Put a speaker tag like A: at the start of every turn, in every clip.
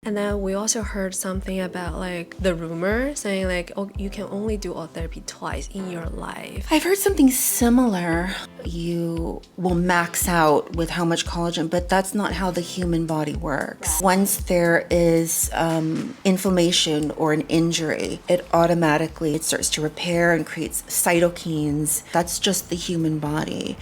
A: And then we also heard something about like the rumor saying like, oh, you can only do Ultherapy twice in your life.
B: I've heard something similar. You will max out with how much collagen, but that's not how the human body works. Once there is inflammation or an injury, it starts to repair and creates cytokines. That's just the human body.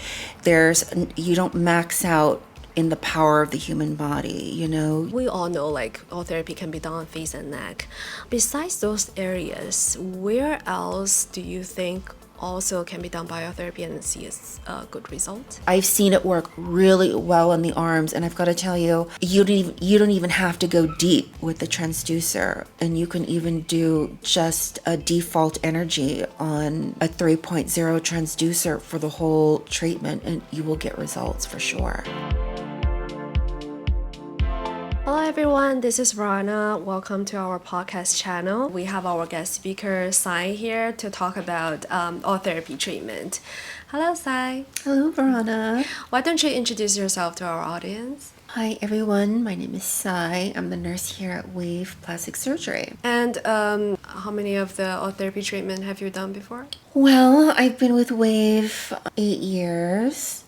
B: You don't max out in the power of the human body, you know.
A: We all know like Ultherapy can be done on face and neck. Besides those areas, where else do you think also can be done Biotherapy and see a good result?
B: I've seen it work really well on the arms, and I've got to tell you, you don't even have to go deep with the transducer, and you can even do just a default energy on a 3.0 transducer for the whole treatment, and you will get results for sure.
A: Hello everyone, this is Rana. Welcome to our podcast channel. We have our guest speaker Sai here to talk about Ultherapy treatment. Hello Sai.
B: Hello Verona.
A: Why don't you introduce yourself to our audience?
B: Hi everyone, my name is Sai. I'm the nurse here at Wave Plastic Surgery.
A: And how many of the Ultherapy treatment have you done before?
B: Well, I've been with Wave 8 years.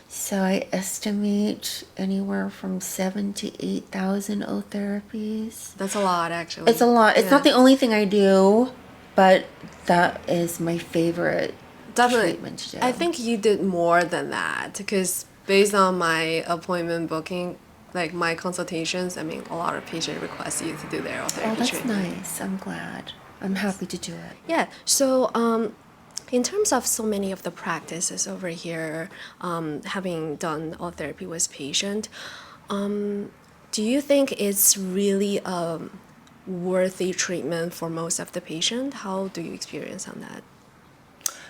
B: So I estimate anywhere from 7,000 to 8,000 Ultherapies.
A: That's a lot, actually.
B: It's a lot. It's not the only thing I do, but that is my favorite treatment to do.
A: I think you did more than that because based on my appointment booking, like my consultations, I mean, a lot of patients request you to do their Ultherapy treatment.
B: Oh, that's nice. I'm glad. I'm happy to do it.
A: Yeah. So, in terms of so many of the practices over here, having done Ultherapy with patient, do you think it's really a worthy treatment for most of the patient? How do you experience on that?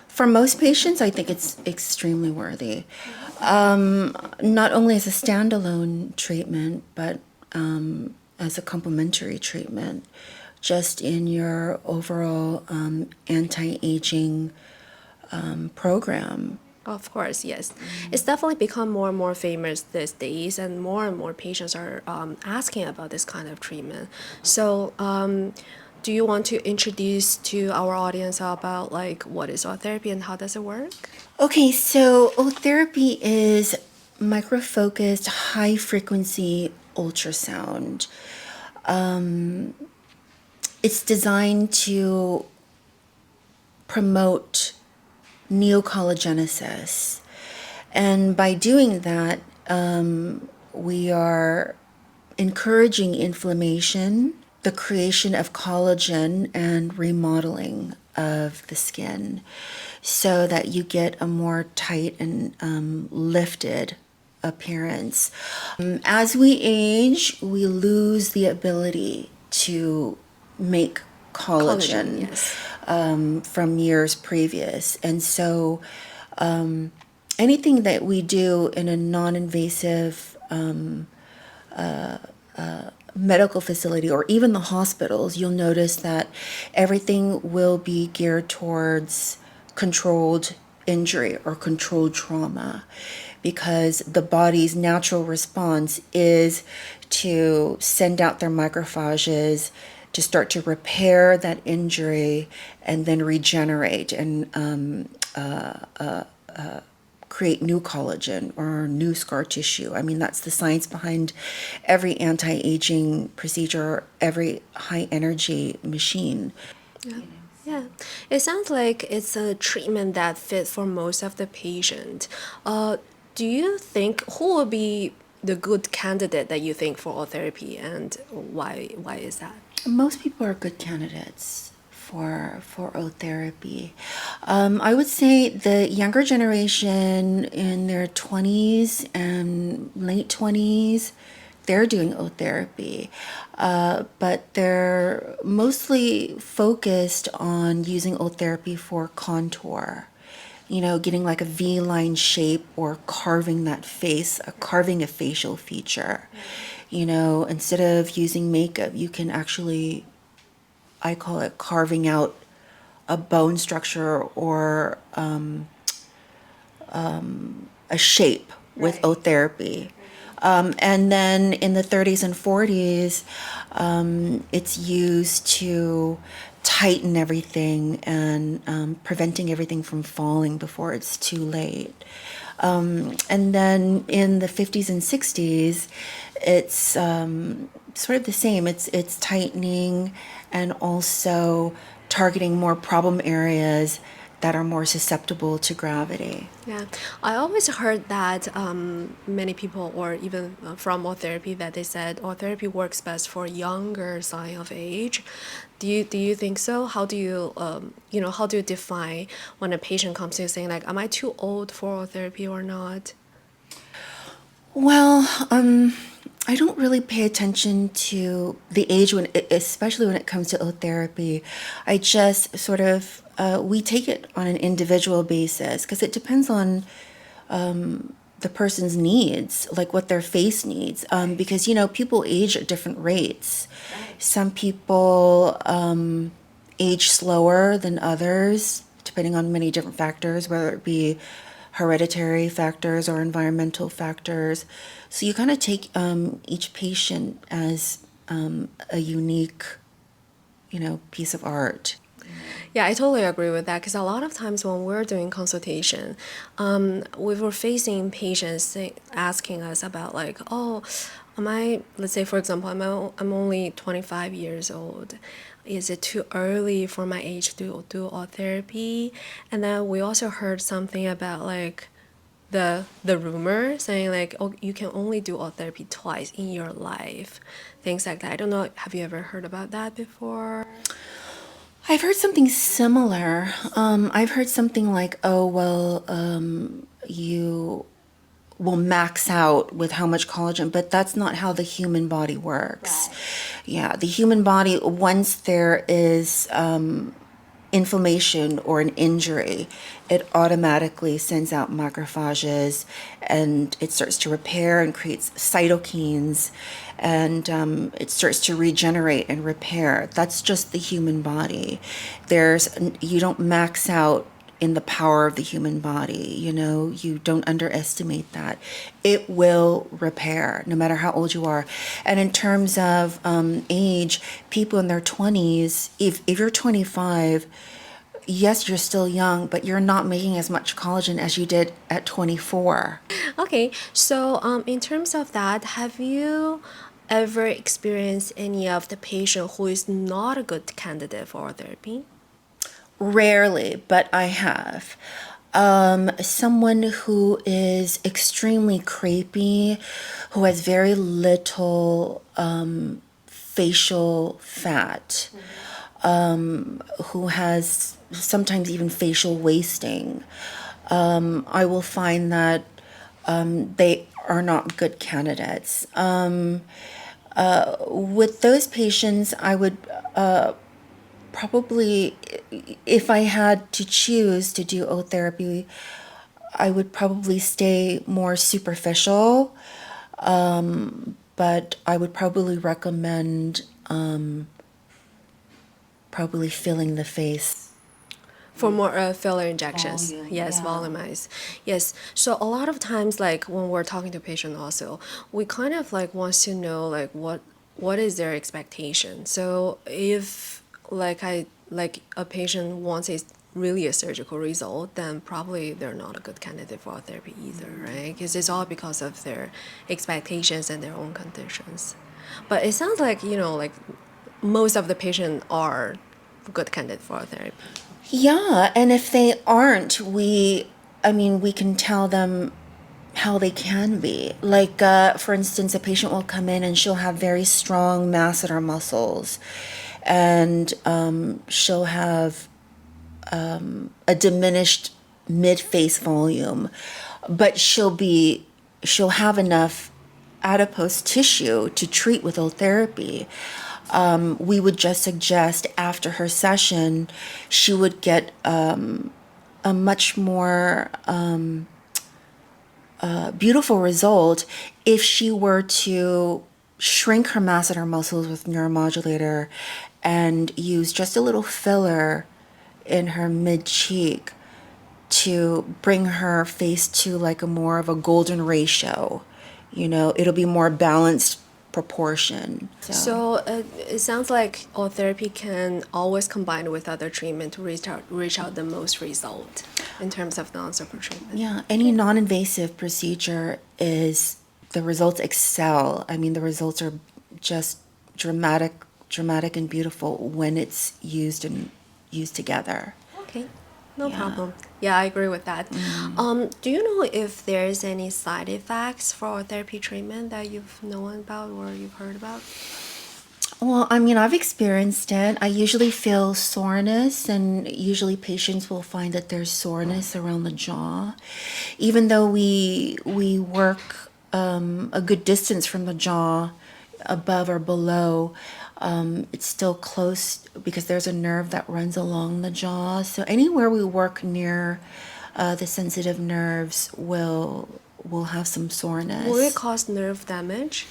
B: For most patients, I think it's extremely worthy. Not only as a standalone treatment, but as a complementary treatment, just in your overall anti-aging program.
A: Of course, yes. It's definitely become more and more famous these days, and more patients are asking about this kind of treatment. So, do you want to introduce to our audience about like what is Ultherapy and how does it work?
B: Okay, so Ultherapy is micro-focused, high-frequency ultrasound. It's designed to promote neocollagenesis. And by doing that, we are encouraging inflammation, the creation of collagen, and remodeling of the skin so that you get a more tight and lifted appearance. As we age, we lose the ability to make collagen
A: yes.
B: From years previous. And so anything that we do in a non-invasive medical facility or even the hospitals, you'll notice that everything will be geared towards controlled injury or controlled trauma, because the body's natural response is to send out their macrophages to start to repair that injury and then regenerate and create new collagen or new scar tissue. I mean, that's the science behind every anti-aging procedure, every high-energy machine.
A: Yeah. Yeah, it sounds like it's a treatment that fits for most of the patient. Do you think who will be the good candidate that you think for Ultherapy, and why is that?
B: Most people are good candidates for Ultherapy. I would say the younger generation in their 20s and late 20s, they're doing Ultherapy, but they're mostly focused on using Ultherapy for contour. You know, getting like a V-line shape or carving that face, carving a facial feature. You know, instead of using makeup, you can actually, I call it carving out a bone structure or a shape with Ultherapy. And then in the 30s and 40s, it's used to tighten everything and preventing everything from falling before it's too late. And then in the 50s and 60s, it's sort of the same. It's tightening and also targeting more problem areas that are more susceptible to gravity.
A: Yeah, I always heard that many people, or even from Ultherapy, that they said Ultherapy works best for younger sign of age. Do you think so? How do you how do you define when a patient comes to you saying like, am I too old for Ultherapy or not?
B: Well, I don't really pay attention to the age when, especially when it comes to therapy. I just sort of we take it on an individual basis because it depends on the person's needs, like what their face needs. Because people age at different rates. Some people age slower than others, depending on many different factors, whether it be hereditary factors or environmental factors. So you kind of take each patient as a unique, piece of art.
A: Yeah, I totally agree with that because a lot of times when we're doing consultation, we were facing patients asking us about like, oh, let's say for example, I'm only 25 years old. Is it too early for my age to do all therapy? And then we also heard something about like the rumor saying like, oh, you can only do all therapy twice in your life, things like that. I don't know, have you ever heard about that before?
B: I've heard something similar. I've heard something like, oh, well, you will max out with how much collagen, but that's not how the human body works. Right. Yeah, the human body, once there is inflammation or an injury, it automatically sends out macrophages and it starts to repair and creates cytokines and it starts to regenerate and repair. That's just the human body. You don't max out in the power of the human body. You don't underestimate that. It will repair no matter how old you are. And in terms of age, people in their 20s, if you're 25, yes, you're still young, but you're not making as much collagen as you did at 24.
A: Okay, so in terms of that, have you ever experienced any of the patient who is not a good candidate for therapy?
B: Rarely, but I have. Someone who is extremely crepey, who has very little facial fat, who has sometimes even facial wasting. I will find that they are not good candidates. With those patients, I would probably, if I had to choose to do O-therapy, I would probably stay more superficial, but I would probably recommend probably filling the face.
A: For more filler injections.
B: Volume,
A: Yes,
B: yeah.
A: volumize. Yes. So a lot of times, like when we're talking to patient also, we kind of like wants to know like what is their expectation. So if like a patient wants really a surgical result, then probably they're not a good candidate for therapy either, right? Because it's all because of their expectations and their own conditions. But it sounds like, like most of the patients are good candidate for therapy.
B: Yeah, and if they aren't, we can tell them how they can be. Like, for instance, a patient will come in and she'll have very strong masseter muscles, and she'll have a diminished mid-face volume, but she'll have enough adipose tissue to treat with therapy. We would just suggest after her session, she would get a much more beautiful result if she were to shrink her masseter muscles with neuromodulator and use just a little filler in her mid cheek to bring her face to like a more of a golden ratio, it'll be more balanced proportion.
A: So it sounds like all therapy can always combine with other treatment to reach out the most result in terms of non-surgical treatment.
B: Yeah, any non-invasive procedure the results excel. I mean, the results are just dramatic and beautiful when it's used together.
A: Okay, no
B: Yeah.
A: problem. Yeah, I agree with that. Do you know if there's any side effects for therapy treatment that you've known about or you've heard about?
B: Well, I mean, I've experienced it. I usually feel soreness, and usually patients will find that there's soreness around the jaw. Even though we work a good distance from the jaw, above or below, it's still close because there's a nerve that runs along the jaw. So anywhere we work near the sensitive nerves will have some soreness.
A: Will it cause nerve damage?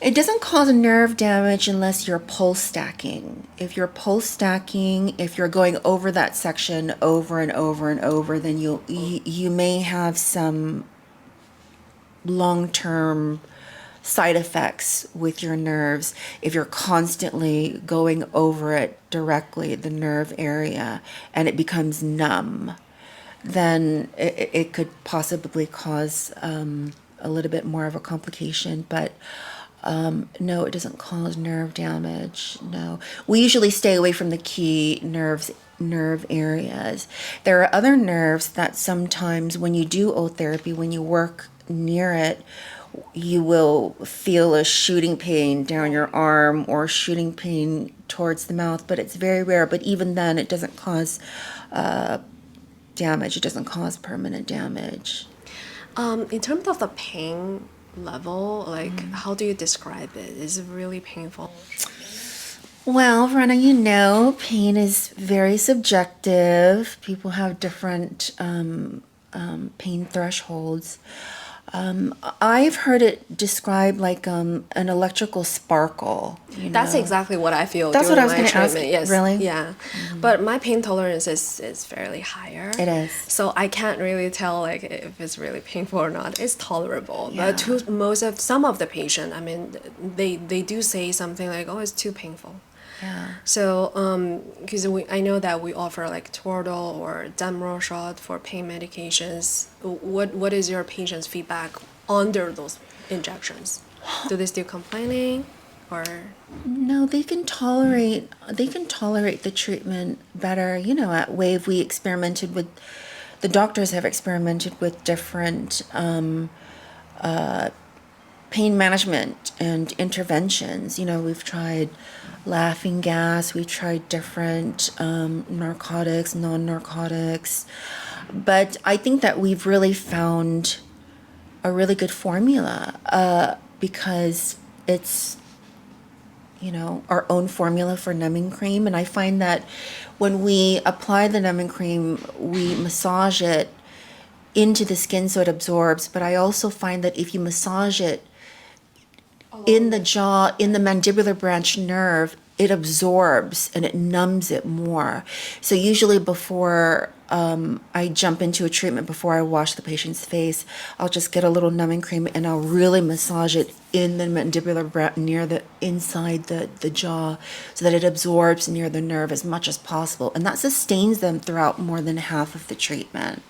B: It doesn't cause nerve damage unless you're pulse stacking. If you're pulse stacking, if you're going over that section over and over and over, then you may have some long-term side effects with your nerves if you're constantly going over it directly, the nerve area, and it becomes numb. Then it could possibly cause a little bit more of a complication, but no, it doesn't cause nerve damage. No, we usually stay away from the key nerve areas. There are other nerves that sometimes when you do Ultherapy, when you work near it, you will feel a shooting pain down your arm or shooting pain towards the mouth, but it's very rare. But even then, it doesn't cause damage. It doesn't cause permanent damage.
A: In terms of the pain level, like how do you describe it? Is it really painful?
B: Well, Verena, pain is very subjective. People have different pain thresholds. I've heard it described like an electrical sparkle.
A: That's exactly what I feel
B: That's
A: during
B: what I was
A: my
B: gonna ask.
A: treatment. Yes.
B: Really?
A: Yeah. But my pain tolerance is fairly higher.
B: It is.
A: So I can't really tell like if it's really painful or not. It's tolerable.
B: Yeah.
A: But to some of the patient, I mean, they do say something like, "Oh, it's too painful."
B: Yeah.
A: So, because I know that we offer like Toradol or Demerol shot for pain medications. What is your patient's feedback under those injections? Do they still complaining, or?
B: No, they can tolerate the treatment better. At Wave the doctors have experimented with different pain management and interventions. We've tried laughing gas, we've tried different narcotics, non-narcotics, but I think that we've really found a really good formula because it's our own formula for numbing cream. And I find that when we apply the numbing cream, we massage it into the skin so it absorbs. But I also find that if you massage it in the jaw, in the mandibular branch nerve, it absorbs and it numbs it more. So usually before I jump into a treatment, before I wash the patient's face, I'll just get a little numbing cream and I'll really massage it in the mandibular branch near the inside the jaw so that it absorbs near the nerve as much as possible. And that sustains them throughout more than half of the treatment.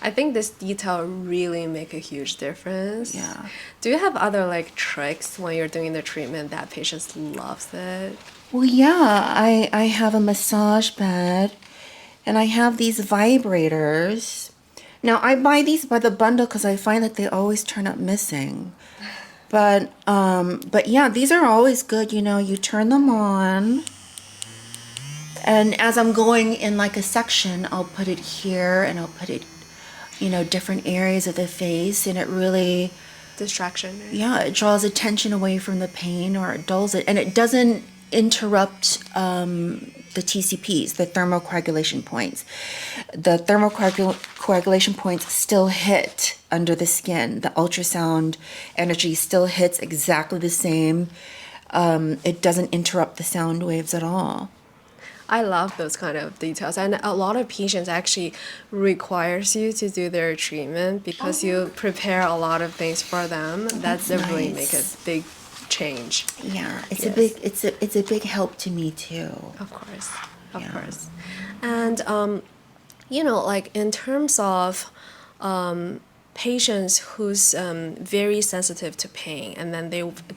A: I think this detail really make a huge difference.
B: Yeah.
A: Do you have other like tricks when you're doing the treatment that patients loves it?
B: Well, yeah, I have a massage bed and I have these vibrators. Now, I buy these by the bundle because I find that they always turn up missing. But yeah, these are always good. You turn them on. And as I'm going in like a section, I'll put it here and I'll put it, different areas of the face. And it really,
A: Distraction. Right?
B: yeah, it draws attention away from the pain or it dulls it. And it doesn't interrupt the TCPs, the thermocoagulation points. The thermocoagulation points still hit under the skin. The ultrasound energy still hits exactly the same. It doesn't interrupt the sound waves at all.
A: I love those kind of details, and a lot of patients actually requires you to do their treatment because you prepare a lot of things for them. That's really make a
B: nice.
A: big change.
B: Yeah,
A: Yes.
B: it's a big help to me too.
A: Of course, of
B: Yeah.
A: course. And like in terms of patients who's very sensitive to pain, and then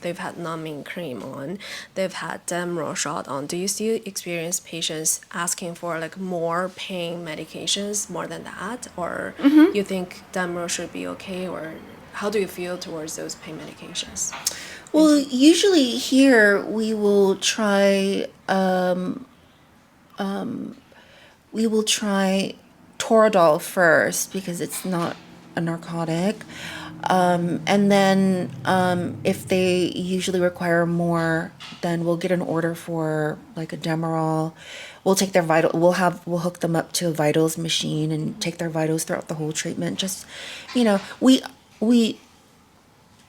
A: they've had numbing cream on, they've had Demerol shot on. Do you still experience patients asking for like more pain medications more than that, or you think Demerol should be okay, or how do you feel towards those pain medications?
B: Well, usually here we will try Toradol first because it's not a narcotic. And then if they usually require more, then we'll get an order for like a Demerol. We'll take their we'll hook them up to a vitals machine and take their vitals throughout the whole treatment. Just, we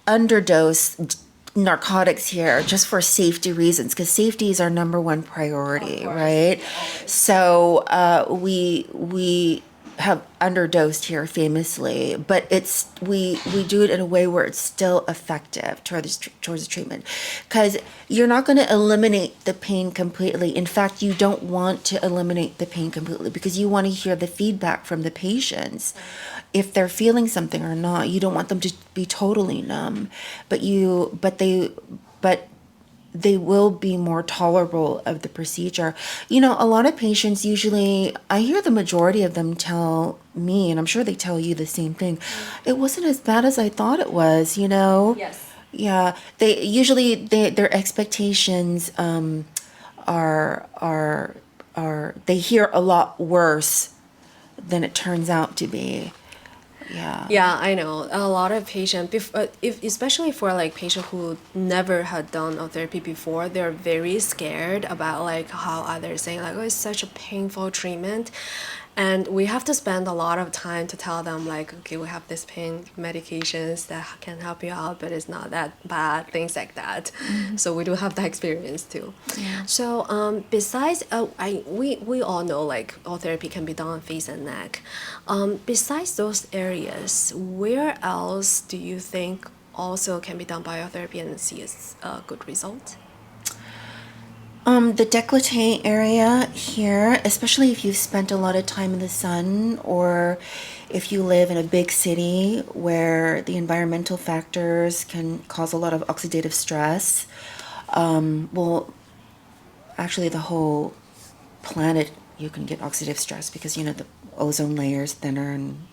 B: underdose narcotics here just for safety reasons because safety is our number one priority, right? So we have underdosed here famously, but we do it in a way where it's still effective towards the treatment, because you're not going to eliminate the pain completely. In fact, you don't want to eliminate the pain completely because you want to hear the feedback from the patients if they're feeling something or not. You don't want them to be totally numb, but they will be more tolerable of the procedure. A lot of patients usually, I hear the majority of them tell me, and I'm sure they tell you the same thing, it wasn't as bad as I thought it was,
A: Yes.
B: Yeah, they usually their expectations are they hear a lot worse than it turns out to be. Yeah.
A: Yeah, I know. A lot of patients, if especially for like patient who never had done therapy before, they're very scared about like how others saying like, oh, it's such a painful treatment, and we have to spend a lot of time to tell them like, okay, we have this pain medications that can help you out, but it's not that bad, things like that. So we do have that experience too.
B: Yeah.
A: So besides, we all know like all therapy can be done on face and neck. Besides those areas, where else do you think also can be done biotherapy and see a good result?
B: The décolleté area here, especially if you've spent a lot of time in the sun or if you live in a big city where the environmental factors can cause a lot of oxidative stress. Well, actually, the whole planet, you can get oxidative stress because, the ozone layer is thinner and,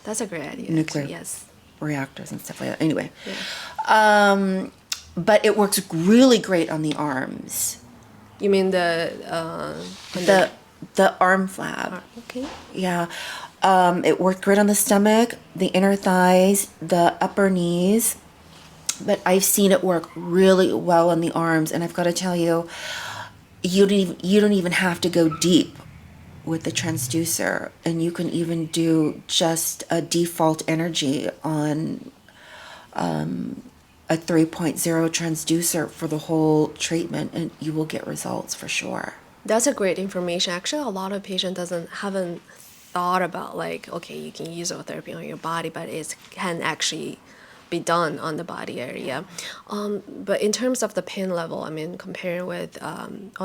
A: That's a great idea.
B: nuclear
A: Actually, yes.
B: reactors and stuff like that. Anyway,
A: Yeah.
B: but it works really great on the arms.
A: You mean
B: The arm flab.
A: okay.
B: Yeah. It worked great on the stomach, the inner thighs, the upper knees, but I've seen it work really well on the arms. And I've got to tell you, you don't even have to go deep with the transducer, and you can even do just a default energy on a 3.0 transducer for the whole treatment, and you will get results for sure.
A: That's a great information. Actually, a lot of patients haven't thought about like, okay, you can use therapy on your body, but it can actually be done on the body area. But in terms of the pain level, I mean, comparing with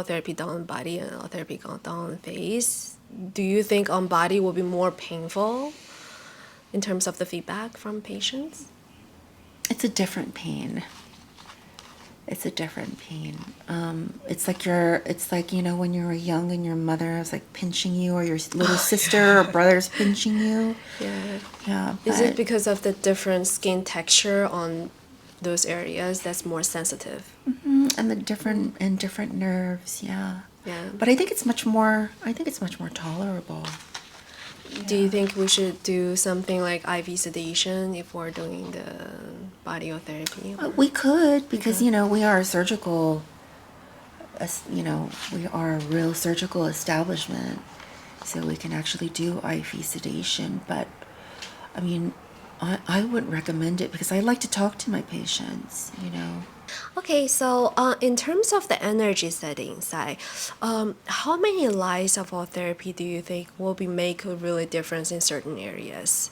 A: therapy done on body and therapy done on face, do you think on body will be more painful in terms of the feedback from patients?
B: It's a different pain. It's a different pain. It's like when you were young and your mother was like pinching you, or your little sister or brother's pinching you.
A: Yeah.
B: Yeah.
A: Is it because of the different skin texture on those areas that's more sensitive?
B: And the different nerves, yeah.
A: Yeah.
B: But I think it's much more tolerable.
A: Do you think we should do something like IV sedation if we're doing the biotherapy?
B: We could, because we are a surgical, we are a real surgical establishment, so we can actually do IV sedation. But I mean, I wouldn't recommend it because I like to talk to my patients.
A: Okay, so in terms of the energy setting side, how many lines of art therapy do you think will be make a really difference in certain areas?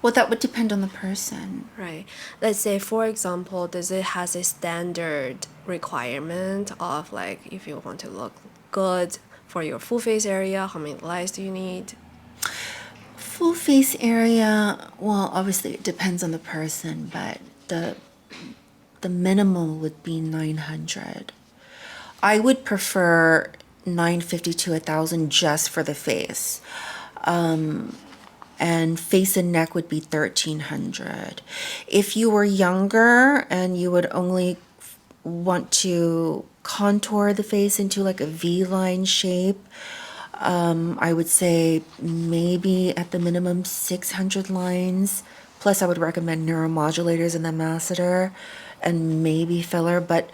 B: Well, that would depend on the person.
A: Right. Let's say, for example, does it has a standard requirement of like if you want to look good for your full face area, how many lines do you need?
B: Full face area, well, obviously it depends on the person, but the minimum would be 900. I would prefer 950 to 1,000 just for the face. And face and neck would be 1,300. If you were younger and you would only want to contour the face into like a V-line shape, I would say maybe at the minimum 600 lines. Plus, I would recommend neuromodulators in the masseter and maybe filler. But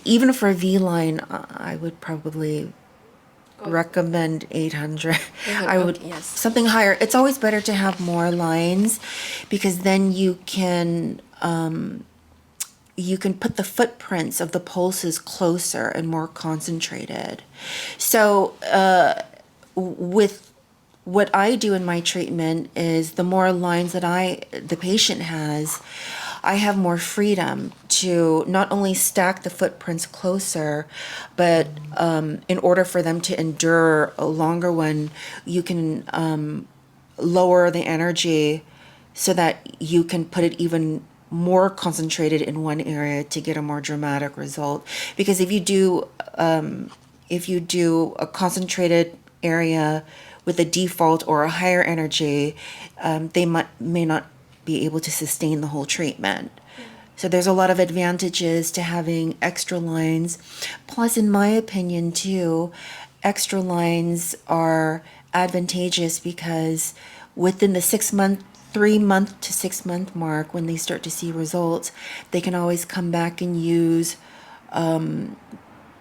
B: even for a V-line, I would probably recommend 800. I
A: 800,
B: would
A: okay, yes.
B: something higher. It's always better to have more lines because then you can put the footprints of the pulses closer and more concentrated. So with what I do in my treatment is the more lines that the patient has, I have more freedom to not only stack the footprints closer, but in order for them to endure a longer one, you can lower the energy so that you can put it even more concentrated in one area to get a more dramatic result. Because if you do a concentrated area with a default or a higher energy, may not be able to sustain the whole treatment. So there's a lot of advantages to having extra lines. Plus, in my opinion, too, extra lines are advantageous because within the 6 month, 3 month to 6 month mark, when they start to see results, they can always come back and use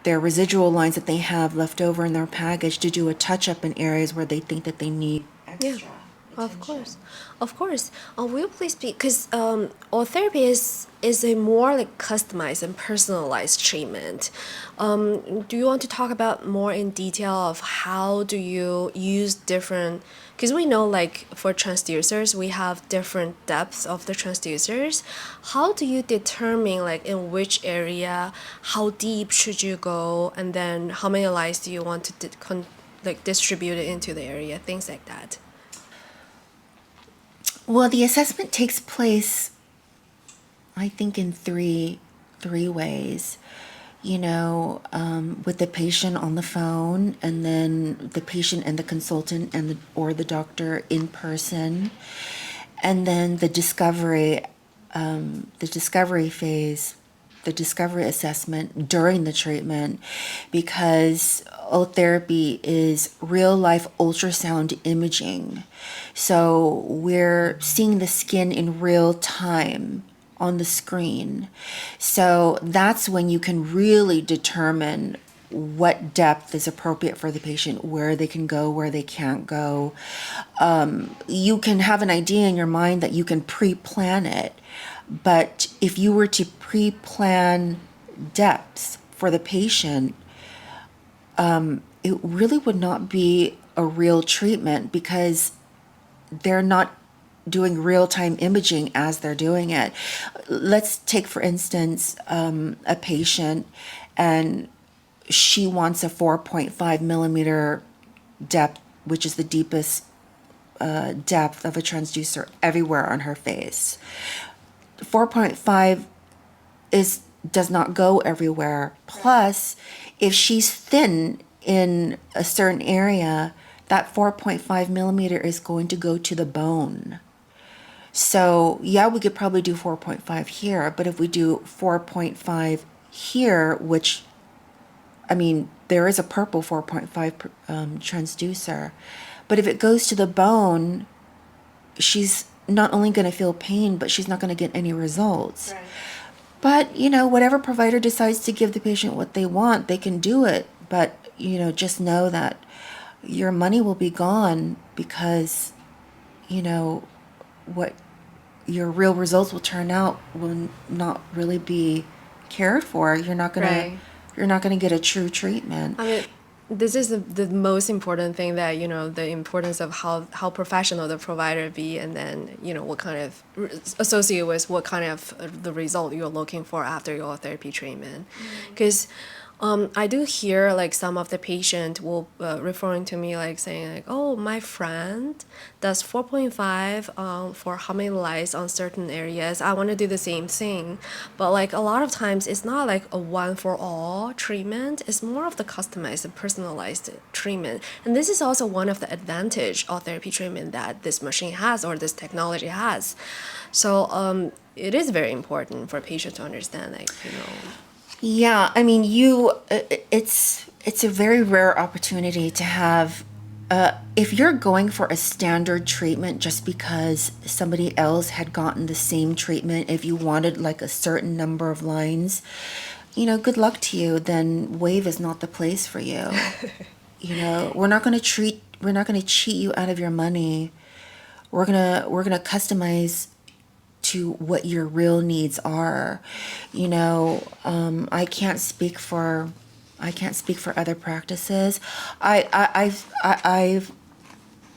B: their residual lines that they have left over in their package to do a touch up in areas where they think that they need
A: Yeah,
B: extra
A: of
B: attention.
A: course, of course. Will you please be because all therapy is a more like customized and personalized treatment. Do you want to talk about more in detail of how do you use different? Because we know like for transducers we have different depths of the transducers. How do you determine like in which area, how deep should you go, and then how many lines do you want to like distribute it into the area, things like that.
B: Well, the assessment takes place, I think, in three ways. With the patient on the phone, and then the patient and the consultant or the doctor in person, and then the discovery phase, the discovery assessment during the treatment, because therapy is real life ultrasound imaging. So we're seeing the skin in real time on the screen. So that's when you can really determine what depth is appropriate for the patient, where they can go, where they can't go. You can have an idea in your mind that you can pre-plan it, but if you were to pre-plan depths for the patient, it really would not be a real treatment because they're not doing real-time imaging as they're doing it. Let's take, for instance, a patient, and she wants a 4.5 millimeter depth, which is the deepest depth of a transducer everywhere on her face. 4.5 does not go everywhere. Plus, if she's thin in a certain area, that 4.5 millimeter is going to go to the bone. So, yeah, we could probably do 4.5 here, but if we do 4.5 here, which, I mean, there is a purple 4.5 transducer, but if it goes to the bone, she's not only going to feel pain, but she's not going to get any results.
A: Right.
B: But, whatever provider decides to give the patient what they want, they can do it. But, just know that your money will be gone because, what your real results will turn out will not really be cared for.
A: Right.
B: You're not gonna get a true treatment.
A: I mean, this is the most important thing that, the importance of how professional the provider be, and then, what kind of associate with what kind of the result you're looking for after your therapy treatment. Because I do hear like some of the patient will referring to me like saying like, oh, my friend does 4.5 for how many lights on certain areas. I want to do the same thing, but like a lot of times it's not like a one for all treatment. It's more of the customized and personalized treatment, and this is also one of the advantage of therapy treatment that this machine has or this technology has. So it is very important for patients to understand like,
B: Yeah, I mean, it's a very rare opportunity to have. If you're going for a standard treatment just because somebody else had gotten the same treatment, if you wanted like a certain number of lines, good luck to you. Then Wave is not the place for you. We're not gonna cheat you out of your money. We're gonna customize to what your real needs are. I can't speak for other practices. I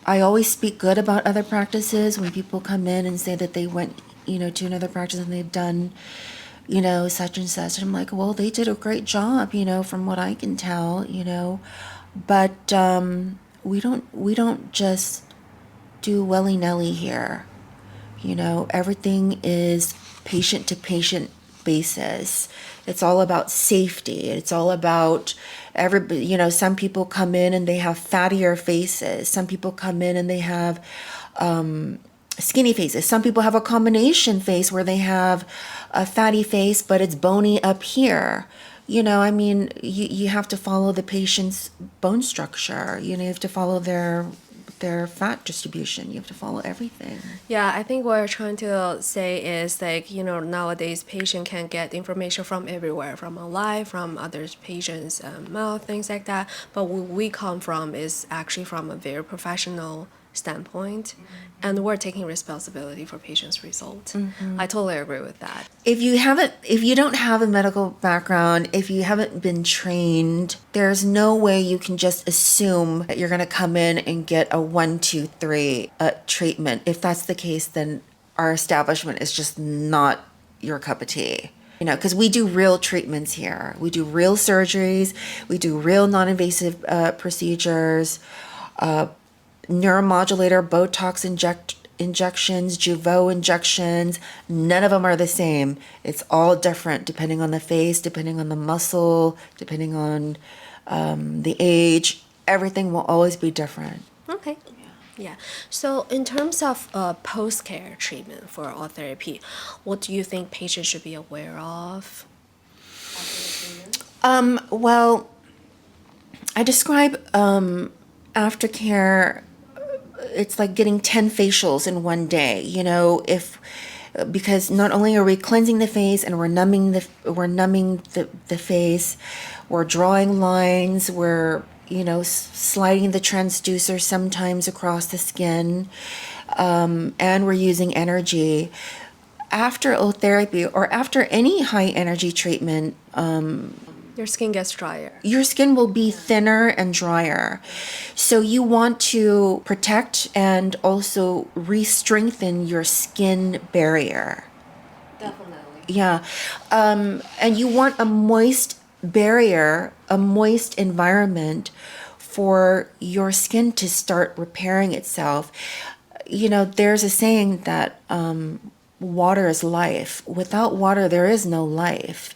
B: always speak good about other practices when people come in and say that they went, to another practice and they've done, such and such. And I'm like, well, they did a great job, from what I can tell, but we don't just do willy-nilly here. Everything is patient to patient basis. It's all about safety. It's all about everybody. Some people come in and they have fattier faces. Some people come in and they have skinny faces. Some people have a combination face where they have a fatty face, but it's bony up here. You have to follow the patient's bone structure. You have to follow their fat distribution. You have to follow everything.
A: Yeah, I think what we're trying to say is like, nowadays patient can get information from everywhere, from online, from other patients' mouth, things like that. But where we come from is actually from a very professional standpoint, and we're taking responsibility for patients' results. I totally agree with that.
B: If you don't have a medical background, if you haven't been trained, there's no way you can just assume that you're going to come in and get a 1, 2, 3 treatment. If that's the case, then our establishment is just not your cup of tea. Because we do real treatments here. We do real surgeries. We do real non-invasive procedures, neuromodulator, Botox injections, Jeuveau injections. None of them are the same. It's all different depending on the face, depending on the muscle, depending on the age. Everything will always be different.
A: Okay. Yeah. So in terms of post-care treatment for all therapy, what do you think patients should be aware of after the treatment?
B: Well, I describe aftercare. It's like getting 10 facials in one day. Because not only are we cleansing the face and we're numbing the face, we're drawing lines, we're sliding the transducer sometimes across the skin, and we're using energy. After Ultherapy or after any high energy treatment,
A: Your skin gets drier.
B: your skin will be thinner and drier. So you want to protect and also re-strengthen your skin barrier.
A: Definitely.
B: Yeah. And you want a moist barrier, a moist environment for your skin to start repairing itself. There's a saying that water is life. Without water, there is no life.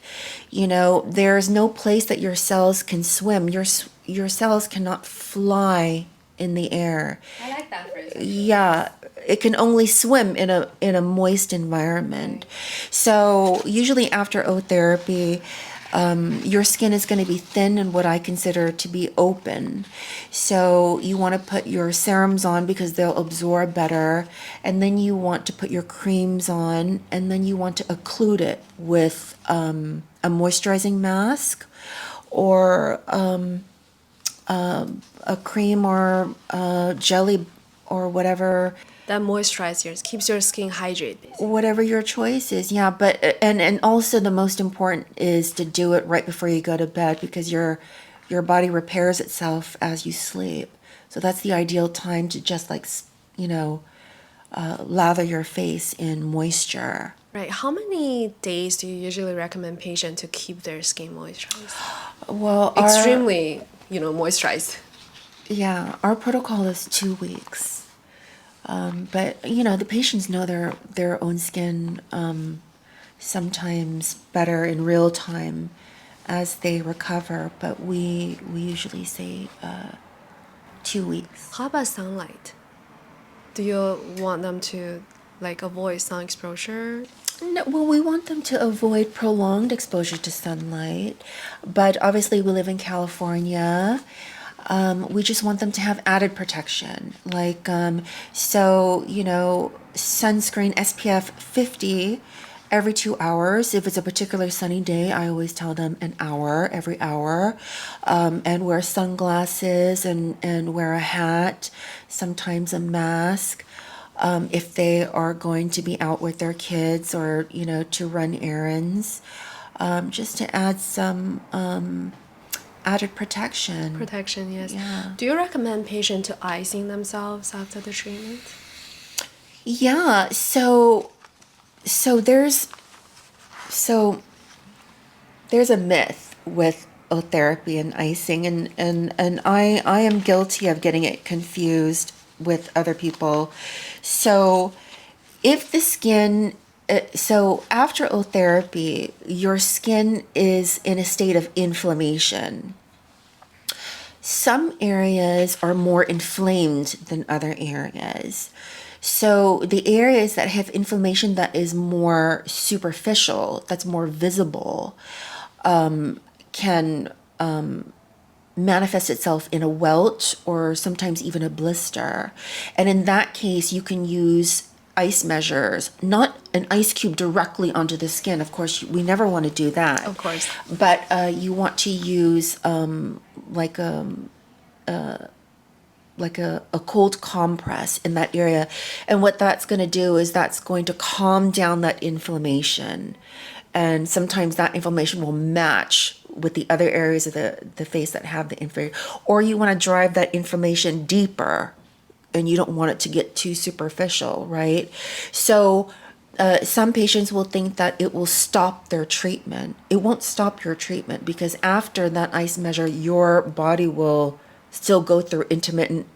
B: There's no place that your cells can swim. Your cells cannot fly in the air.
A: I like that phrase.
B: Yeah, it can only swim in a moist environment. So usually after Otherapy, your skin is going to be thin and what I consider to be open. So you want to put your serums on because they'll absorb better, and then you want to put your creams on, and then you want to occlude it with a moisturizing mask or a cream or jelly or whatever
A: That moisturizes, keeps your skin hydrated.
B: whatever your choice is. Yeah, but and also the most important is to do it right before you go to bed, because your body repairs itself as you sleep. So that's the ideal time to just like, you know, lather your face in moisture.
A: Right. How many days do you usually recommend patients to keep their skin moisturized?
B: Well,
A: Extremely, moisturized.
B: our protocol is 2 weeks. But you know, the patients know their own skin sometimes better in real time as they recover. But we usually say 2 weeks.
A: How about sunlight? Do you want them to avoid sun exposure?
B: No, well, we want them to avoid prolonged exposure to sunlight, but obviously we live in California. We just want them to have added protection, so sunscreen SPF 50 every 2 hours. If it's a particular sunny day, I always tell them an hour every hour, and wear sunglasses and wear a hat, sometimes a mask. If they are going to be out with their kids or, to run errands, just to add some added protection.
A: Protection, yes.
B: Yeah.
A: Do you recommend patients to icing themselves after the treatment?
B: Yeah, so there's so there's a myth with Ultherapy and icing, and I am guilty of getting it confused with other people. So if the skin so after Ultherapy, your skin is in a state of inflammation. Some areas are more inflamed than other areas. So the areas that have inflammation that is more superficial, that's more visible, can manifest itself in a welt or sometimes even a blister. And in that case, you can use ice measures, not an ice cube directly onto the skin. Of course, we never want to do that.
A: Of course.
B: But you want to use like a cold compress in that area. And what that's going to do is that's going to calm down that inflammation. And sometimes that inflammation will match with the other areas of the face that have the inflammation. Or you want to drive that inflammation deeper and you don't want it to get too superficial, right? So some patients will think that it will stop their treatment. It won't stop your treatment, because after that ice measure, your body will still go through intermittent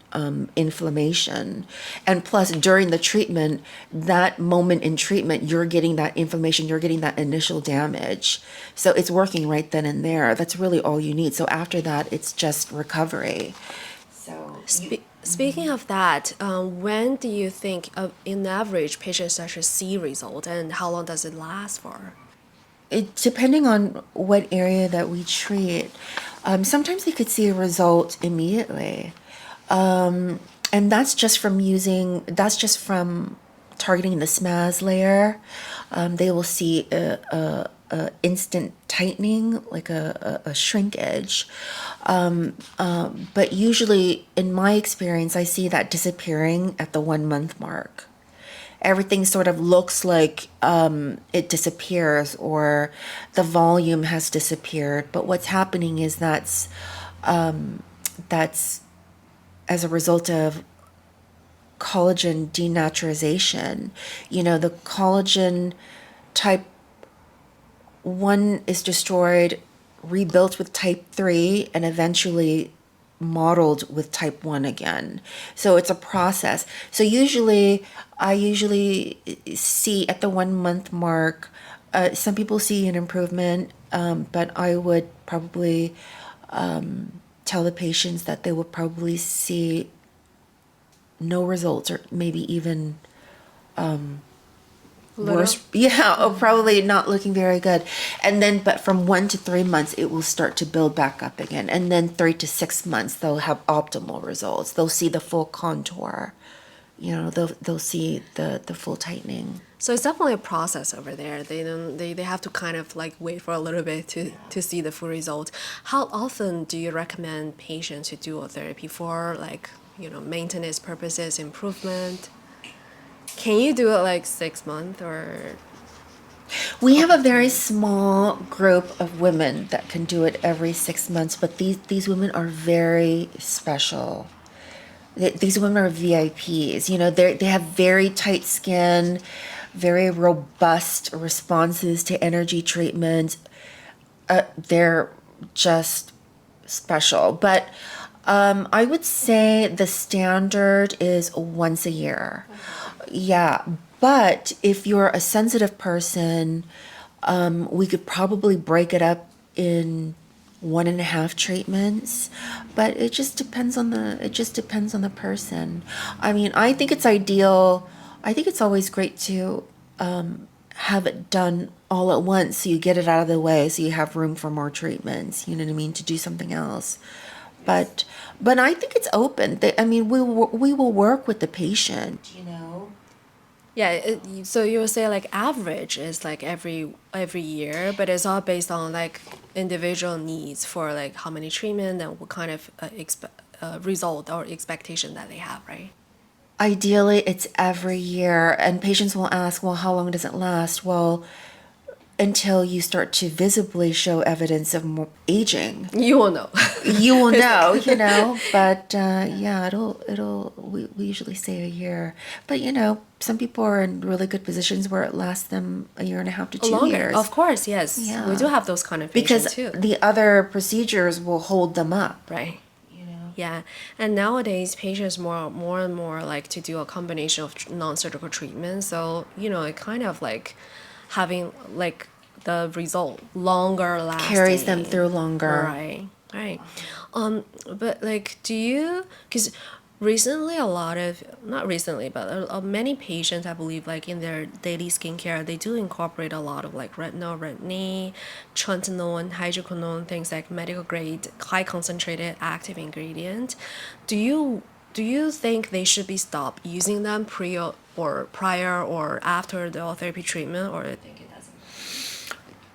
B: inflammation. And plus, during the treatment, that moment in treatment, you're getting that inflammation, you're getting that initial damage. So it's working right then and there. That's really all you need. So after that, it's just recovery. So
A: Speaking of that, when do you think, in average, patients actually see result, and how long does it last for?
B: depending on what area that we treat, sometimes they could see a result immediately. And that's just from targeting the SMAS layer. They will see a instant tightening, like a shrinkage. But usually, in my experience, I see that disappearing at the 1 month mark. Everything sort of looks like it disappears, or the volume has disappeared. But what's happening is that's as a result of collagen denaturization. The collagen type 1 is destroyed, rebuilt with type 3, and eventually modeled with type 1 again. So it's a process. So I usually see at the 1 month mark, some people see an improvement, but I would probably tell the patients that they will probably see no results, or maybe even worse. Yeah, or probably not looking very good. And then, but from 1 to 3 months, it will start to build back up again. And then 3 to 6 months, they'll have optimal results. They'll see the full contour. They'll see the full tightening.
A: So it's definitely a process over there. They have to kind of wait for a little bit to see the full result. How often do you recommend patients to do a therapy for, maintenance purposes, improvement. Can you do it like 6 months or?
B: We have a very small group of women that can do it every 6 months, but these women are very special. These women are VIPs. They have very tight skin, very robust responses to energy treatments. They're just special. But I would say the standard is once a year. Yeah, but if you're a sensitive person, we could probably break it up in 1.5 treatments, but it just depends on the person. I mean, I think it's ideal. I think it's always great to have it done all at once, so you get it out of the way, so you have room for more treatments. You know what I mean? To do something else. But I think it's open. I mean, we will work with the patient.
A: Yeah, so you would say like average is like every year, but it's all based on like individual needs for like how many treatment and what kind of result or expectation that they have, right?
B: Ideally, it's every year, and patients will ask, well, how long does it last? Well, until you start to visibly show evidence of more aging.
A: You will know.
B: You will know. But yeah, we usually say a year. But some people are in really good positions where it lasts them a year and a half to 2
A: Longer,
B: years.
A: of course, yes.
B: Yeah.
A: We do have those kind of
B: Because
A: patients too.
B: the other procedures will hold them up.
A: Right. Yeah, and nowadays patients more and more like to do a combination of non-surgical treatment. So it kind of like having like the result longer lasting,
B: Carries them through longer.
A: Right, right. But like, because recently not recently, but many patients, I believe, like in their daily skincare, they do incorporate a lot of like retinol, tretinoin, hydroquinone, things like medical grade, high concentrated active ingredient. Do you think they should be stopped using them prior or after the Ultherapy treatment, or do you think it doesn't?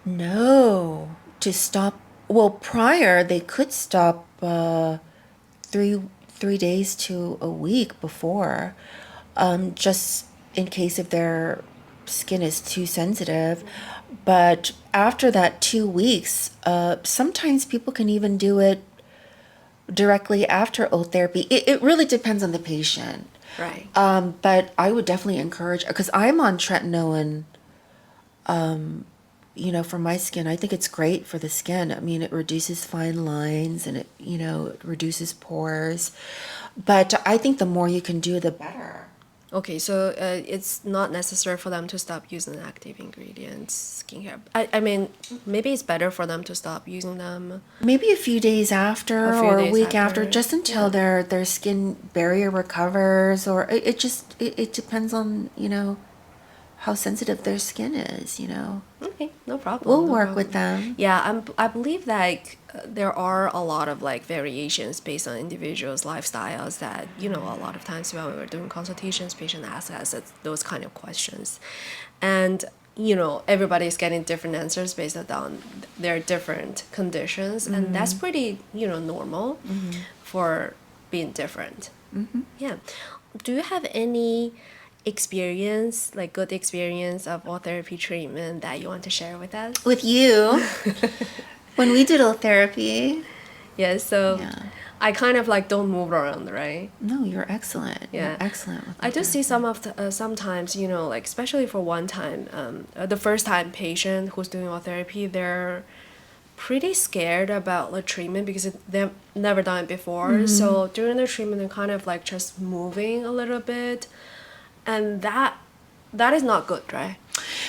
B: No, to stop. Well, prior they could stop 3 days to a week before, just in case if their skin is too sensitive. But after that 2 weeks, sometimes people can even do it directly after Ultherapy. It really depends on the patient.
A: Right.
B: But I would definitely encourage, because I'm on tretinoin, for my skin. I think it's great for the skin. I mean, it reduces fine lines and it reduces pores. But I think the more you can do, the better.
A: Okay, so it's not necessary for them to stop using active ingredients, skincare. I mean, maybe it's better for them to stop using them.
B: Maybe a few days after
A: A few
B: or a
A: days
B: week
A: after,
B: after, just until their skin barrier recovers, or it depends on, how sensitive their skin is.
A: Okay, no problem.
B: We'll
A: no
B: work
A: problem.
B: with them.
A: Yeah, I believe that there are a lot of like variations based on individuals' lifestyles that, a lot of times when we were doing consultations, patient asks us those kind of questions. And, everybody's getting different answers based on their different conditions. And that's pretty, normal for being different. Yeah. Do you have any experience, like good experience of Ultherapy treatment that you want to share with us?
B: With you, when we did Ultherapy.
A: Yeah, so
B: Yeah.
A: I kind of like don't move around, right?
B: No, you're excellent.
A: Yeah.
B: You're excellent with
A: I do see sometimes, like especially for one time, the first time patient who's doing Ultherapy, they're pretty scared about the treatment because they've never done it before. So during the treatment, they're kind of like just moving a little bit, and that is not good, right?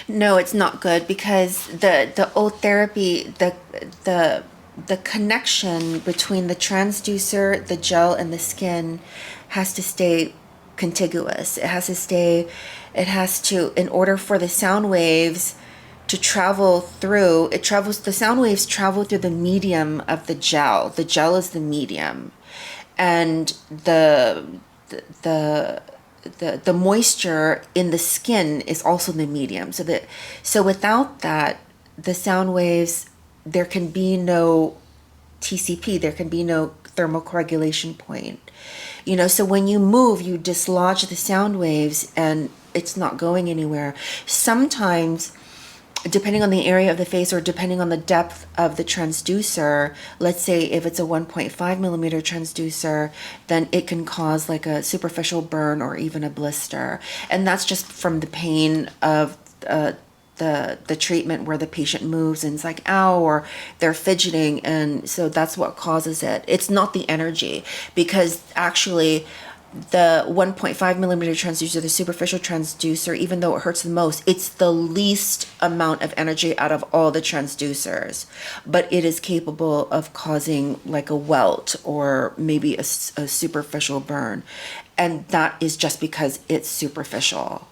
B: No, it's not good, because the Ultherapy, the connection between the transducer, the gel, and the skin has to stay contiguous. It has to, in order for the sound waves to travel through, the sound waves travel through the medium of the gel. The gel is the medium. And the moisture in the skin is also the medium. So without that, the sound waves, there can be no TCP, there can be no thermocoagulation point. So when you move, you dislodge the sound waves and it's not going anywhere. Sometimes, depending on the area of the face or depending on the depth of the transducer, let's say if it's a 1.5 millimeter transducer, then it can cause like a superficial burn or even a blister. And that's just from the pain of the treatment where the patient moves and it's like, ow, or they're fidgeting. And so that's what causes it. It's not the energy, because actually the 1.5 millimeter transducer, the superficial transducer, even though it hurts the most, it's the least amount of energy out of all the transducers, but it is capable of causing like a welt or maybe a superficial burn. And that is just because it's superficial.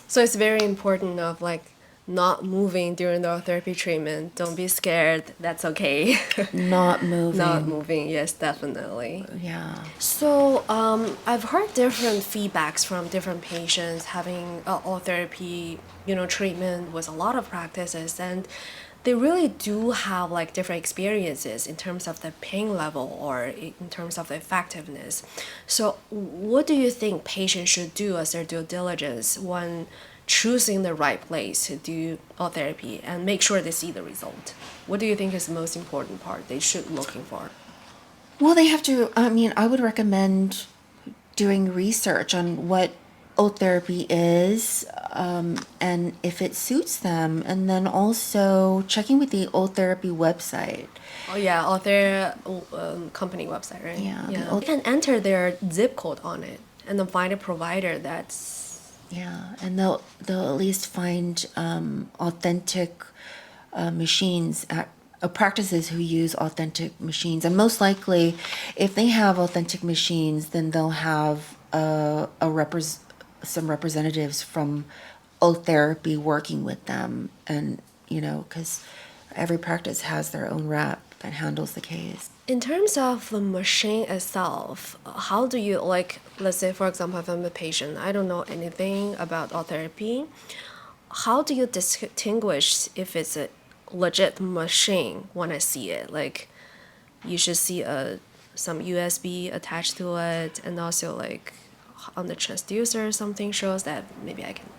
A: So it's very important of like not moving during the therapy treatment. Don't be scared. That's okay.
B: Not moving.
A: Not moving. Yes, definitely.
B: Yeah.
A: So I've heard different feedbacks from different patients having therapy, treatment with a lot of practices, and they really do have like different experiences in terms of the pain level or in terms of the effectiveness. So what do you think patients should do as their due diligence when choosing the right place to do therapy and make sure they see the result? What do you think is the most important part they should looking for?
B: Well, they have to, I would recommend doing research on what Ultherapy is, and if it suits them, and then also checking with the Ultherapy website.
A: Oh yeah, their company website, right?
B: Yeah,
A: You can enter their zip code on it and then find a provider that's...
B: Yeah, and they'll at least find authentic machines at practices who use authentic machines, and most likely, if they have authentic machines, then they'll have some representatives from Ultherapy working with them, and because every practice has their own rep that handles the case.
A: In terms of the machine itself, how do you, like, let's say, for example, if I'm a patient, I don't know anything about therapy, how do you distinguish if it's a legit machine when I see it? Like, you should see some USB attached to it, and also, like, on the transducer, something shows that maybe I can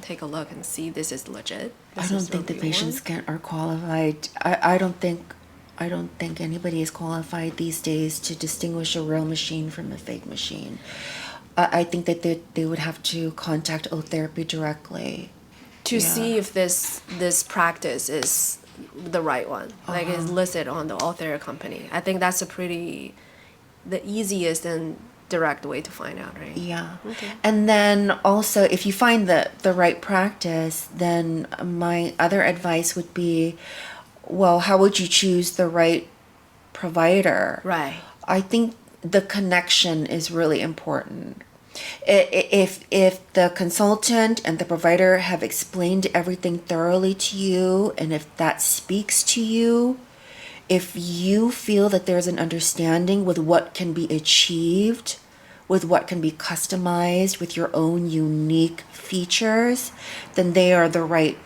A: take a look and see this is legit.
B: I don't think the patients are qualified. I don't think anybody is qualified these days to distinguish a real machine from a fake machine. I think that they would have to contact Ultherapy directly
A: to see if this practice is the right one, like is listed on the Ultherapy company. I think that's the easiest and direct way to find out, right?
B: Yeah. Okay. And then also, if you find the right practice, then my other advice would be, well, how would you choose the right provider?
A: Right.
B: I think the connection is really important. If the consultant and the provider have explained everything thoroughly to you, and if that speaks to you, if you feel that there's an understanding with what can be achieved, with what can be customized with your own unique features, then they are the right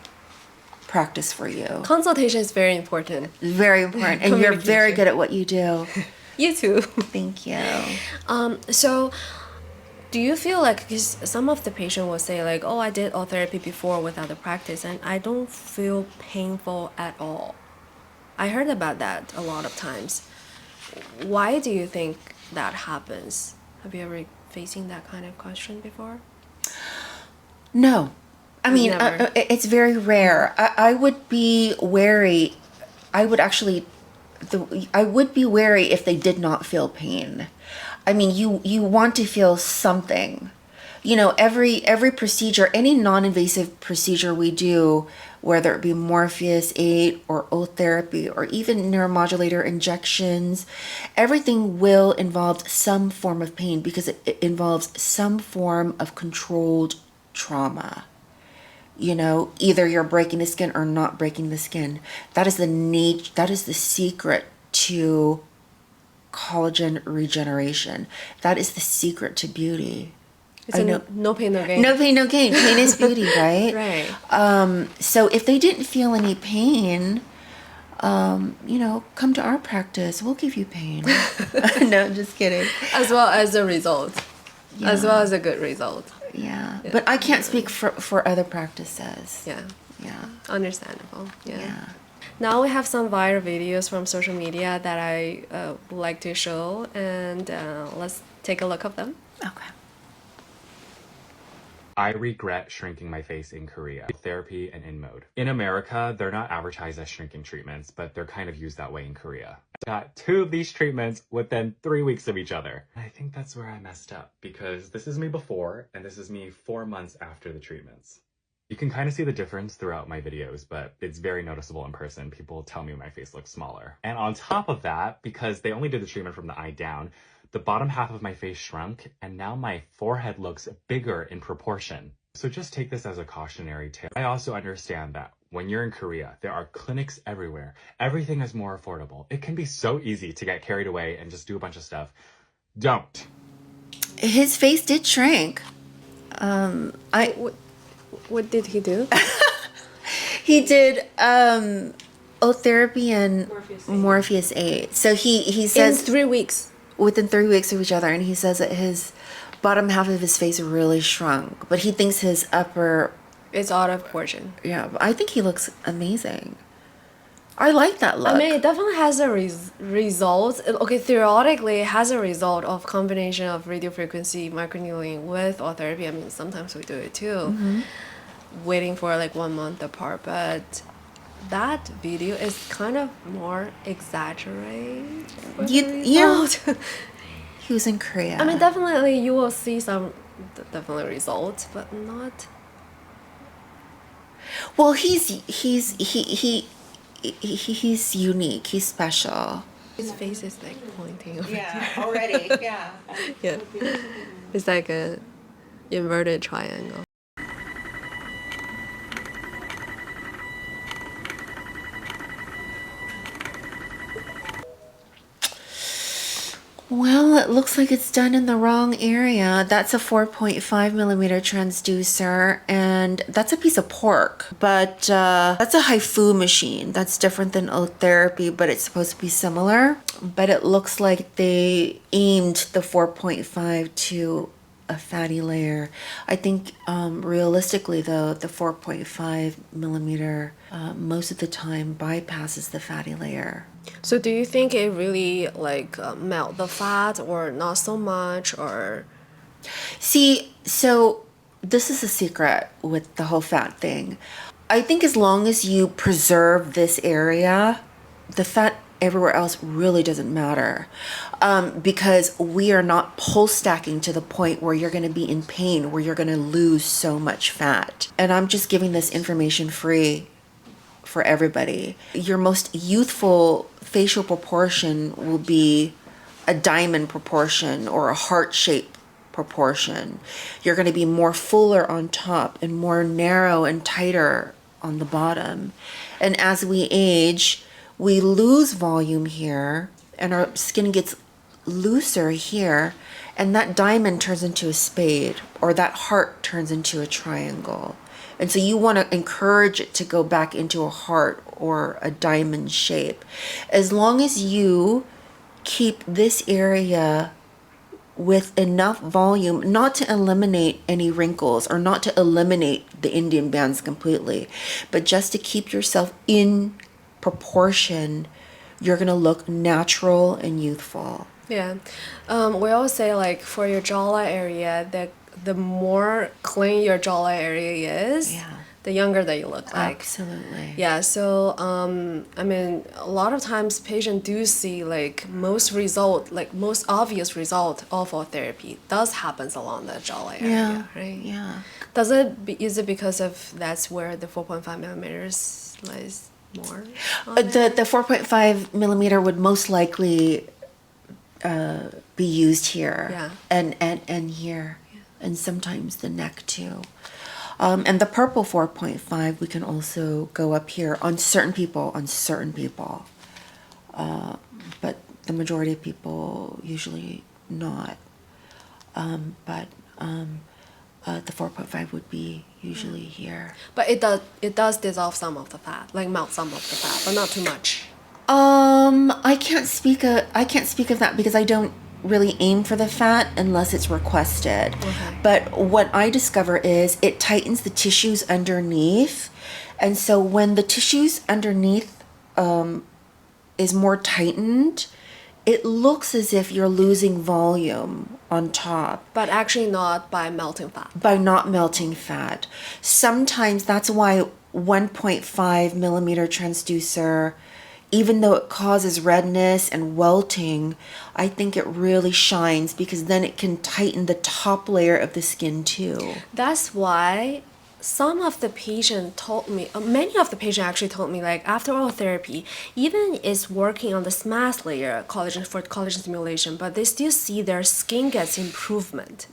B: practice for you.
A: Consultation is very important.
B: Very important. And you're very good at what you do.
A: You too.
B: Thank you.
A: So do you feel like, because some of the patient will say like, oh, I did therapy before with other practice and I don't feel painful at all. I heard about that a lot of times. Why do you think that happens? Have you ever facing that kind of question before?
B: No. I mean, it's very rare. I would be wary. I would be wary if they did not feel pain. I mean, you want to feel something. Every procedure, any non-invasive procedure we do, whether it be Morpheus 8 or Ultherapy or even neuromodulator injections, everything will involve some form of pain because it involves some form of controlled trauma. Either you're breaking the skin or not breaking the skin. That is the secret to collagen regeneration. That is the secret to beauty.
A: No pain, no gain.
B: No pain, no gain. Pain is beauty, right?
A: Right.
B: So if they didn't feel any pain, come to our practice. We'll give you pain. No, I'm just kidding.
A: As well as a result. As
B: Yeah.
A: well as a good result.
B: Yeah. But I can't speak for other practices.
A: Yeah.
B: Yeah.
A: Understandable. Yeah.
B: Yeah.
A: Now we have some viral videos from social media that I would like to show, and let's take a look at them.
B: Okay.
C: I regret shrinking my face in Korea. Therapy and in mode. In America, they're not advertised as shrinking treatments, but they're kind of used that way in Korea. I got 2 of these treatments within 3 weeks of each other. I think that's where I messed up, because this is me before, and this is me 4 months after the treatments. You can kind of see the difference throughout my videos, but it's very noticeable in person. People tell me my face looks smaller. And on top of that, because they only did the treatment from the eye down, the bottom half of my face shrunk, and now my forehead looks bigger in proportion. So just take this as a cautionary tale. I also understand that when you're in Korea, there are clinics everywhere. Everything is more affordable. It can be so easy to get carried away and just do a bunch of stuff. Don't.
B: His face did shrink.
A: What did he do?
B: He did Ultherapy and Morpheus 8. So he
A: In
B: says
A: 3 weeks.
B: within 3 weeks of each other, and he says that his bottom half of his face really shrunk, but he thinks his upper,
A: It's out of proportion.
B: yeah, I think he looks amazing. I like that look.
A: I mean, it definitely has a result. Okay, theoretically, it has a result of combination of radiofrequency microneedling with Ultherapy. I mean, sometimes we do it too, waiting for like 1 month apart. But that video is kind of more exaggerated. for the
B: Yeah.
A: result.
B: He was in Korea.
A: I mean, definitely you will see some definitely results, but not.
B: Well, he's unique. He's special.
A: His face is like pointing over
B: Yeah, already. Yeah.
A: there. Yeah, it's like a inverted triangle.
B: Well, it looks like it's done in the wrong area. That's a 4.5 millimeter transducer, and that's a piece of pork. But that's a HIFU machine. That's different than Ultherapy, but it's supposed to be similar. But it looks like they aimed the 4.5 to a fatty layer. I think realistically, though, the 4.5 millimeter most of the time bypasses the fatty layer.
A: So do you think it really like melt the fat or not so much or?
B: See, so this is a secret with the whole fat thing. I think as long as you preserve this area, the fat everywhere else really doesn't matter, because we are not pulse stacking to the point where you're going to be in pain, where you're going to lose so much fat. And I'm just giving this information free for everybody. Your most youthful facial proportion will be a diamond proportion or a heart shape proportion. You're going to be more fuller on top and more narrow and tighter on the bottom. And as we age, we lose volume here and our skin gets looser here, and that diamond turns into a spade, or that heart turns into a triangle. And so you want to encourage it to go back into a heart or a diamond shape. As long as you keep this area with enough volume, not to eliminate any wrinkles or not to eliminate the Indian bands completely, but just to keep yourself in proportion, you're going to look natural and youthful.
A: Yeah, we always say like for your jawline area, that the more clean your jawline area is,
B: Yeah.
A: the younger that you look like.
B: Absolutely.
A: Yeah, so I mean, a lot of times patients do see like most obvious result of our therapy does happens along the jawline
B: Yeah.
A: area, right?
B: Yeah.
A: Is it because of that's where the 4.5 millimeters lies more?
B: The 4.5 millimeter would most likely be used here.
A: Yeah.
B: And here. And sometimes the neck too. And the purple 4.5, we can also go up here on certain people, but the majority of people usually not. But the 4.5 would be usually here.
A: But it does dissolve some of the fat, like melt some of the fat, but not too much.
B: I can't speak of that because I don't really aim for the fat unless it's requested.
A: Okay.
B: But what I discover is it tightens the tissues underneath. And so when the tissues underneath is more tightened, it looks as if you're losing volume on top
A: But actually not by melting fat.
B: by not melting fat. Sometimes that's why 1.5 millimeter transducer, even though it causes redness and welting, I think it really shines because then it can tighten the top layer of the skin too.
A: That's why some of the patient told me, many of the patient actually told me, like after oral therapy, even is working on the SMAS layer, collagen for collagen stimulation, but they still see their skin gets improvement.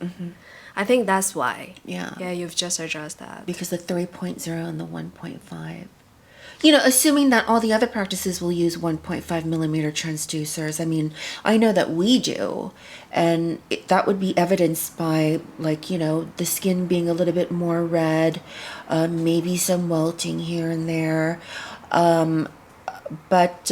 A: I think that's why.
B: Yeah.
A: Yeah, you've just addressed that.
B: Because the 3.0 and the 1.5. You know, assuming that all the other practices will use 1.5 millimeter transducers. I mean, I know that we do. And that would be evidenced by, like, you know, the skin being a little bit more red, maybe some welting here and there. But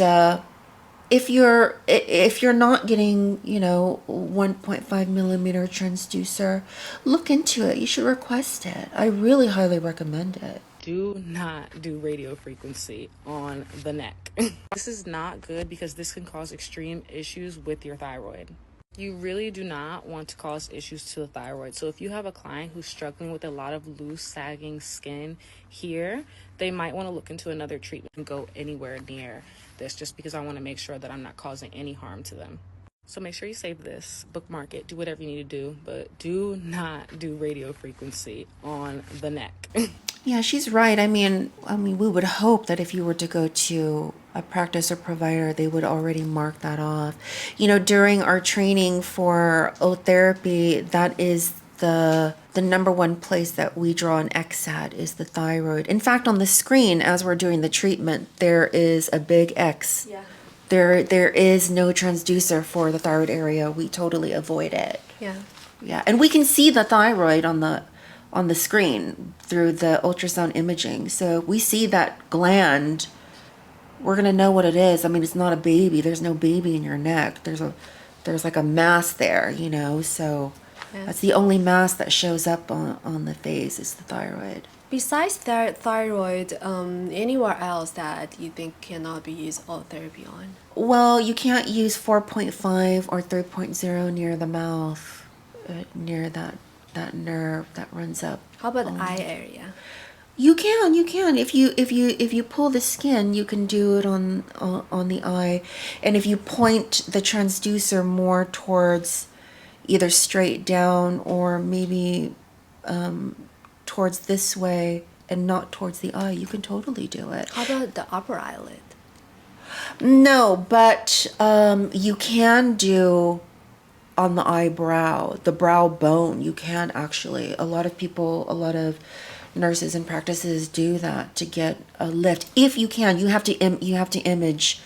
B: if you're not getting, you know, 1.5 millimeter transducer, look into it. You should request it. I really highly recommend it.
D: Do not do radio frequency on the neck. This is not good because this can cause extreme issues with your thyroid. You really do not want to cause issues to the thyroid. So if you have a client who's struggling with a lot of loose, sagging skin here, they might want to look into another treatment and go anywhere near this, just because I want to make sure that I'm not causing any harm to them. So make sure you save this, bookmark it, do whatever you need to do, but do not do radio frequency on the neck.
B: Yeah, she's right. I mean, we would hope that if you were to go to a practice or provider, they would already mark that off. You know, during our training for Ultherapy, that is the number one place that we draw an X at is the thyroid. In fact, on the screen, as we're doing the treatment, there is a big X.
A: Yeah.
B: There is no transducer for the thyroid area. We totally avoid it.
A: Yeah.
B: Yeah, and we can see the thyroid on the screen through the ultrasound imaging. So we see that gland, we're gonna know what it is. I mean, it's not a baby. There's no baby in your neck. There's like a mass there, you know. So
A: Yeah.
B: that's the only mass that shows up on the face is the thyroid.
A: Besides that thyroid, anywhere else that you think cannot be used all therapy on?
B: Well, you can't use 4.5 or 3.0 near the mouth, near that nerve that runs up.
A: How about the eye area?
B: You can. If you pull the skin, you can do it on the eye, and if you point the transducer more towards either straight down or maybe towards this way and not towards the eye, you can totally do it.
A: How about the upper eyelid?
B: No, but you can do on the eyebrow, the brow bone. You can actually. A lot of nurses and practices do that to get a lift. If you can, you have to image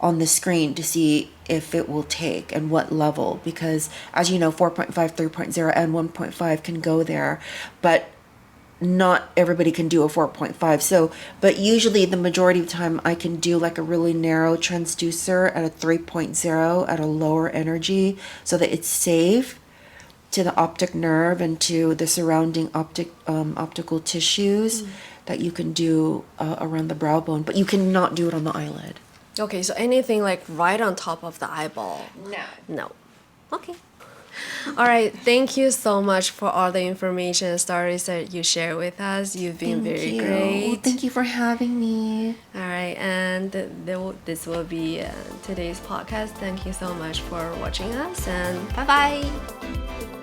B: on the screen to see if it will take and what level, because as you know, 4.5, 3.0, and 1.5 can go there, but not everybody can do a 4.5. So, but usually the majority of the time I can do like a really narrow transducer at a 3.0 at a lower energy so that it's safe to the optic nerve and to the surrounding optical tissues that you can do around the brow bone, but you cannot do it on the eyelid.
A: Okay, so anything like right on top of the eyeball? No. Okay. All right. Thank you so much for all the information and stories that you share with us. You've been very great.
B: Well, thank you for having me.
A: All right, and this will be today's podcast. Thank you so much for watching us, and bye bye.